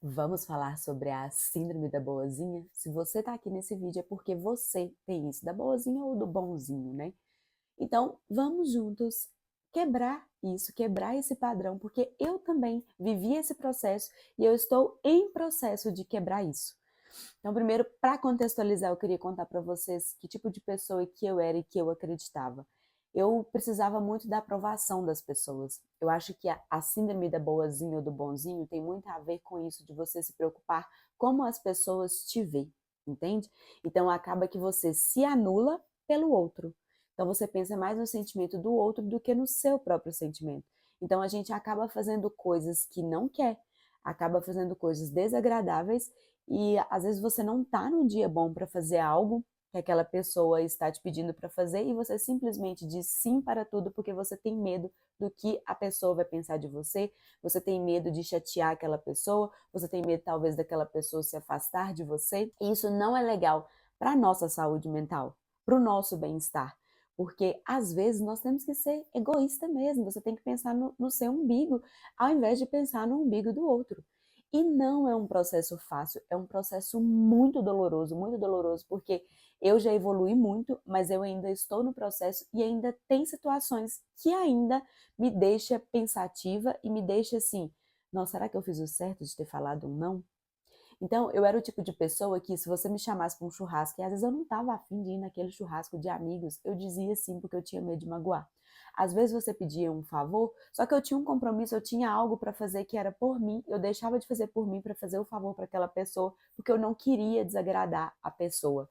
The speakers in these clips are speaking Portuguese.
Vamos falar sobre a síndrome da boazinha? Se você tá aqui nesse vídeo é porque você tem isso, da boazinha ou do bonzinho, né? Então, vamos juntos quebrar isso, quebrar esse padrão, porque eu também vivi esse processo e eu estou em processo de quebrar isso. Então, primeiro, para contextualizar, eu queria contar para vocês que tipo de pessoa que eu era e que eu acreditava. Eu precisava muito da aprovação das pessoas. Eu acho que a síndrome da boazinha ou do bonzinho tem muito a ver com isso, de você se preocupar como as pessoas te veem, entende? Então, acaba que você se anula pelo outro. Então, você pensa mais no sentimento do outro do que no seu próprio sentimento. Então, a gente acaba fazendo coisas que não quer, acaba fazendo coisas desagradáveis e às vezes você não tá num dia bom para fazer algo que aquela pessoa está te pedindo para fazer e você simplesmente diz sim para tudo porque você tem medo do que a pessoa vai pensar de você, você tem medo de chatear aquela pessoa, você tem medo talvez daquela pessoa se afastar de você. E isso não é legal para a nossa saúde mental, para o nosso bem-estar. Porque às vezes nós temos que ser egoísta mesmo, você tem que pensar no seu umbigo, ao invés de pensar no umbigo do outro. E não é um processo fácil, é um processo muito doloroso, porque eu já evolui muito, mas eu ainda estou no processo e ainda tem situações que ainda me deixa pensativa e me deixa assim, nossa, será que eu fiz o certo de ter falado um não? Então, eu era o tipo de pessoa que, se você me chamasse para um churrasco, e às vezes eu não estava afim de ir naquele churrasco de amigos, eu dizia sim, porque eu tinha medo de magoar. Às vezes você pedia um favor, só que eu tinha um compromisso, eu tinha algo para fazer que era por mim, eu deixava de fazer por mim para fazer o favor para aquela pessoa, porque eu não queria desagradar a pessoa.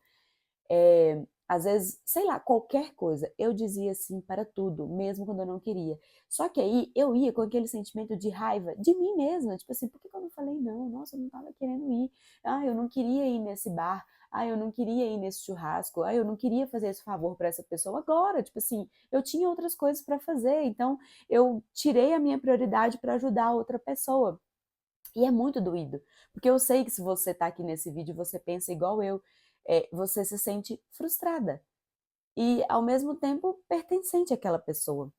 Às vezes, sei lá, qualquer coisa, eu dizia sim para tudo, mesmo quando eu não queria. Só que aí eu ia com aquele sentimento de raiva de mim mesma, tipo assim, por que que eu não falei não? Nossa, eu não estava querendo ir. Ah, eu não queria ir nesse bar. Ah, eu não queria ir nesse churrasco. Ah, eu não queria fazer esse favor para essa pessoa agora. Tipo assim, eu tinha outras coisas para fazer, então eu tirei a minha prioridade para ajudar a outra pessoa. E é muito doído, porque eu sei que se você está aqui nesse vídeo, você pensa igual eu, você se sente frustrada e, ao mesmo tempo, pertencente àquela pessoa.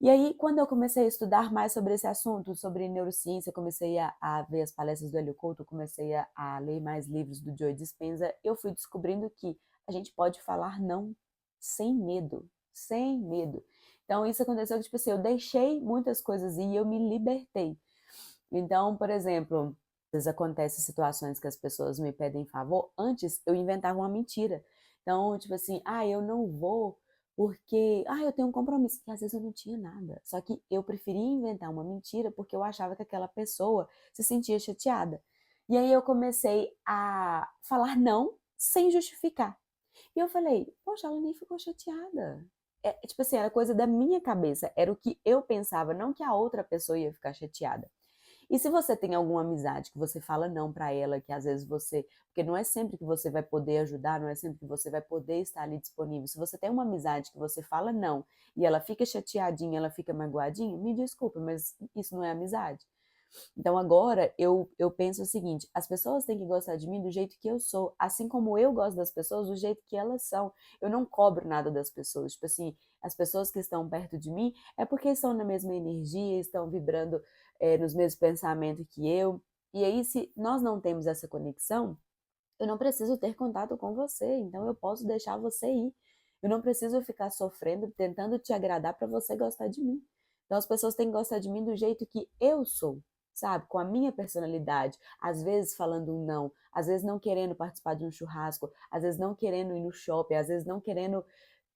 E aí, quando eu comecei a estudar mais sobre esse assunto, sobre neurociência, comecei a ver as palestras do Hélio Couto, comecei a ler mais livros do Joe Dispenza, eu fui descobrindo que a gente pode falar não sem medo, sem medo. Então, isso aconteceu que, tipo assim, eu deixei muitas coisas ir e eu me libertei. Então, por exemplo, às vezes acontecem situações que as pessoas me pedem favor, antes eu inventava uma mentira. Então, tipo assim, eu não vou porque, eu tenho um compromisso. E às vezes eu não tinha nada. Só que eu preferia inventar uma mentira porque eu achava que aquela pessoa se sentia chateada. E aí eu comecei a falar não sem justificar. E eu falei, poxa, ela nem ficou chateada. Tipo assim, era coisa da minha cabeça, era o que eu pensava, não que a outra pessoa ia ficar chateada. E se você tem alguma amizade que você fala não para ela, que às vezes você, porque não é sempre que você vai poder ajudar, não é sempre que você vai poder estar ali disponível. Se você tem uma amizade que você fala não e ela fica chateadinha, ela fica magoadinha, me desculpa, mas isso não é amizade. Então agora eu penso o seguinte: as pessoas têm que gostar de mim do jeito que eu sou, assim como eu gosto das pessoas do jeito que elas são. Eu não cobro nada das pessoas. Tipo assim, as pessoas que estão perto de mim é porque estão na mesma energia, estão vibrando nos mesmos pensamentos que eu. E aí, se nós não temos essa conexão, eu não preciso ter contato com você, então eu posso deixar você ir. Eu não preciso ficar sofrendo, tentando te agradar para você gostar de mim. Então as pessoas têm que gostar de mim do jeito que eu sou, sabe? Com a minha personalidade. Às vezes falando um não, às vezes não querendo participar de um churrasco, às vezes não querendo ir no shopping, às vezes não querendo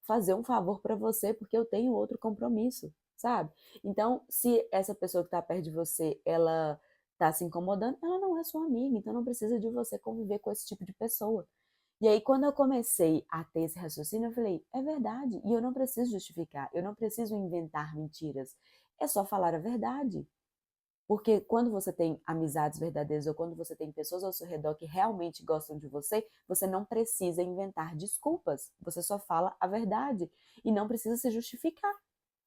fazer um favor para você porque eu tenho outro compromisso, sabe? Então, se essa pessoa que está perto de você, ela tá se incomodando, ela não é sua amiga, então não precisa de você conviver com esse tipo de pessoa. E aí, quando eu comecei a ter esse raciocínio, eu falei, é verdade, e eu não preciso justificar, eu não preciso inventar mentiras, é só falar a verdade. Porque quando você tem amizades verdadeiras ou quando você tem pessoas ao seu redor que realmente gostam de você, você não precisa inventar desculpas, você só fala a verdade e não precisa se justificar,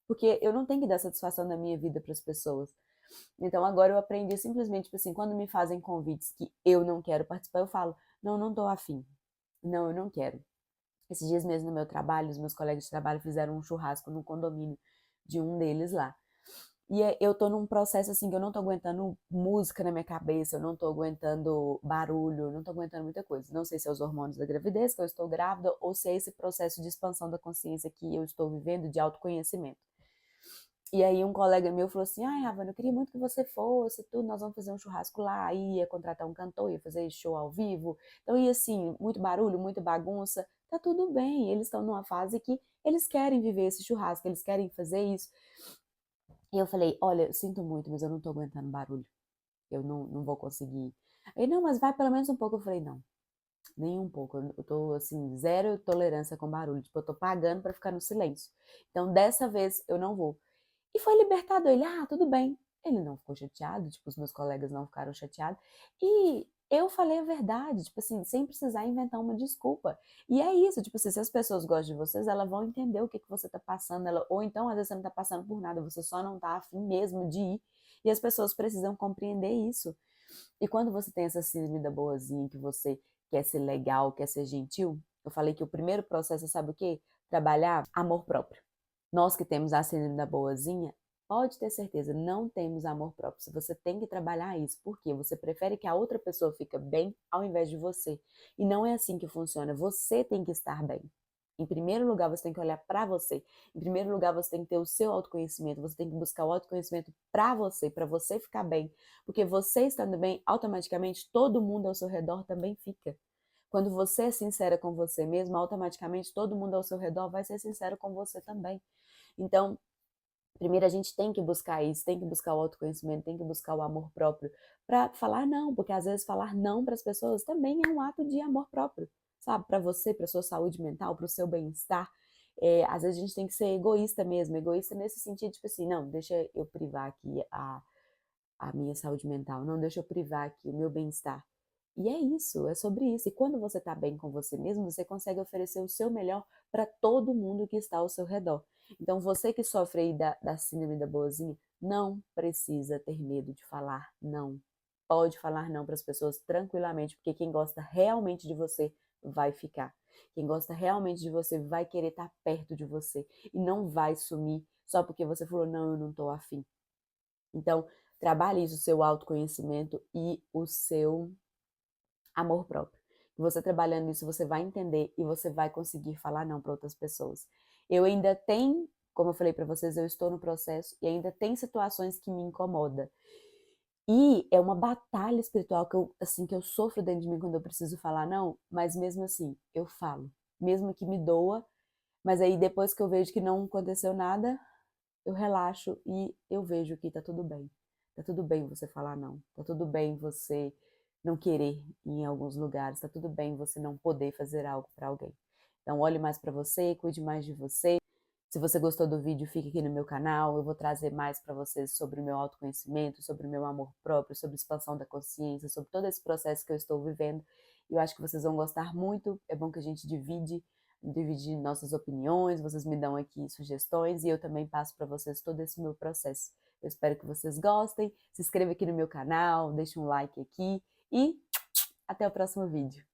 porque eu não tenho que dar satisfação da minha vida para as pessoas. Então agora eu aprendi simplesmente, tipo assim, quando me fazem convites que eu não quero participar, eu falo, não, não tô afim. Não, eu não quero. Esses dias mesmo no meu trabalho, os meus colegas de trabalho fizeram um churrasco no condomínio de um deles lá. eu tô num processo assim que eu não tô aguentando música na minha cabeça, eu não tô aguentando barulho, eu não tô aguentando muita coisa. Não sei se é os hormônios da gravidez, que eu estou grávida, ou se é esse processo de expansão da consciência que eu estou vivendo, de autoconhecimento. E aí um colega meu falou assim, ai, Ravana, eu queria muito que você fosse, tudo, nós vamos fazer um churrasco lá, aí ia contratar um cantor, ia fazer show ao vivo. Então ia assim, muito barulho, muita bagunça, tá tudo bem, eles estão numa fase que eles querem viver esse churrasco, eles querem fazer isso. E eu falei, olha, eu sinto muito, mas eu não tô aguentando barulho, eu não vou conseguir. Aí, não, mas vai pelo menos um pouco. Eu falei, não, nem um pouco, eu tô assim, zero tolerância com barulho, tipo, eu tô pagando pra ficar no silêncio. Então dessa vez eu não vou. E foi libertador. Ele, ah, tudo bem. Ele não ficou chateado, tipo, os meus colegas não ficaram chateados. E eu falei a verdade, tipo assim, sem precisar inventar uma desculpa. E é isso, tipo assim, se as pessoas gostam de vocês, elas vão entender o que que você tá passando, ou então às vezes você não tá passando por nada, você só não tá afim mesmo de ir. E as pessoas precisam compreender isso. E quando você tem essa síndrome da boazinha, que você quer ser legal, quer ser gentil, eu falei que o primeiro processo é, sabe o quê? Trabalhar amor próprio. Nós que temos a síndrome da boazinha, pode ter certeza, não temos amor próprio. Você tem que trabalhar isso, porque você prefere que a outra pessoa fique bem ao invés de você. E não é assim que funciona. Você tem que estar bem. Em primeiro lugar, você tem que olhar para você. Em primeiro lugar, você tem que ter o seu autoconhecimento. Você tem que buscar o autoconhecimento para você ficar bem. Porque você estando bem, automaticamente todo mundo ao seu redor também fica. Quando você é sincera com você mesmo, automaticamente todo mundo ao seu redor vai ser sincero com você também. Então, primeiro a gente tem que buscar isso, tem que buscar o autoconhecimento, tem que buscar o amor próprio para falar não, porque às vezes falar não para as pessoas também é um ato de amor próprio, sabe? Para você, para sua saúde mental, para o seu bem-estar. Às vezes a gente tem que ser egoísta mesmo, egoísta nesse sentido, tipo assim, não, deixa eu privar aqui a minha saúde mental, não deixa eu privar aqui o meu bem-estar. E é isso, é sobre isso. E quando você está bem com você mesmo, você consegue oferecer o seu melhor para todo mundo que está ao seu redor. Então, você que sofre aí da síndrome da boazinha, não precisa ter medo de falar não. Pode falar não para as pessoas tranquilamente, porque quem gosta realmente de você vai ficar. Quem gosta realmente de você vai querer estar perto de você e não vai sumir só porque você falou, não, eu não estou afim. Então, trabalhe isso, o seu autoconhecimento e o seu amor próprio. E você trabalhando isso, você vai entender e você vai conseguir falar não para outras pessoas. Eu ainda tenho, como eu falei para vocês, eu estou no processo e ainda tem situações que me incomodam. E é uma batalha espiritual que eu, assim, que eu sofro dentro de mim quando eu preciso falar não, mas mesmo assim, eu falo. Mesmo que me doa, mas aí depois que eu vejo que não aconteceu nada, eu relaxo e eu vejo que tá tudo bem. Tá tudo bem você falar não. Tá tudo bem você não querer ir em alguns lugares. Tá tudo bem você não poder fazer algo para alguém. Então, olhe mais para você, cuide mais de você. Se você gostou do vídeo, fique aqui no meu canal. Eu vou trazer mais para vocês sobre o meu autoconhecimento, sobre o meu amor próprio, sobre expansão da consciência, sobre todo esse processo que eu estou vivendo. Eu acho que vocês vão gostar muito. É bom que a gente divide nossas opiniões, vocês me dão aqui sugestões e eu também passo para vocês todo esse meu processo. Eu espero que vocês gostem. Se inscreva aqui no meu canal, deixe um like aqui e até o próximo vídeo.